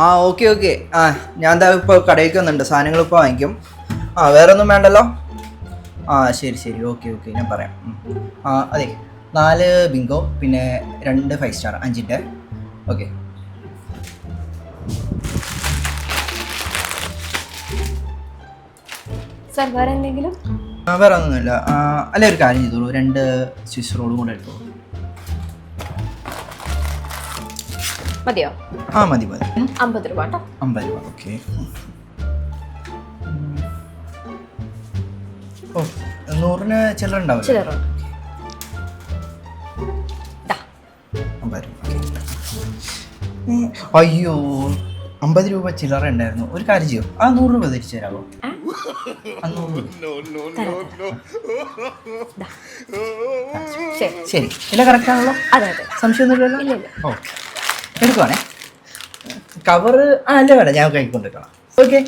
ആ okay okay. ആ ഞാൻ എന്താ ഇപ്പോൾ കടയിലേക്ക് വന്നിട്ടുണ്ട്, സാധനങ്ങൾ ഇപ്പോൾ വാങ്ങിക്കും. ആ വേറെ ഒന്നും വേണ്ടല്ലോ? ആ ശരി ശരി, ഓക്കെ ഓക്കെ, ഞാൻ പറയാം. ആ അതെ, 4 ബിങ്കോ, പിന്നെ 2 5 സ്റ്റാർ, 5ൻ്റെ. ഓക്കെ. സാർ വേറെ എന്തെങ്കിലും? വേറെ ഒന്നുമില്ല. അല്ലെ ഒരു കാര്യം ചെയ്തോളൂ, 2 സ്വിസ് റോളും കൂടെ എടുത്തോളൂ. മതിയോ? ആ മതി മതി. 50 രൂപ കേട്ടോ. 50 രൂപ, ഓക്കെ. ഓ 100-ന് ചില്ലറ ഉണ്ടാവില്ല? ചിലറുണ്ട്. 50 രൂപ. അയ്യോ 50 രൂപ ചില്ലറ ഉണ്ടായിരുന്നു. ഒരു കാര്യം ചെയ്യോ, ആ 100 രൂപ തിരിച്ചു തരാമോ? ശരി, ഇല്ല കറക്റ്റ് ആണല്ലോ? അതെ അതെ, സംശയമൊന്നുമില്ലല്ലോ? ഓക്കെ, എടുക്കുവാണേ. കവറ് അല്ല വേണ്ട, ഞാൻ കൈ കൊണ്ടിരിക്കണം. ഓക്കെ.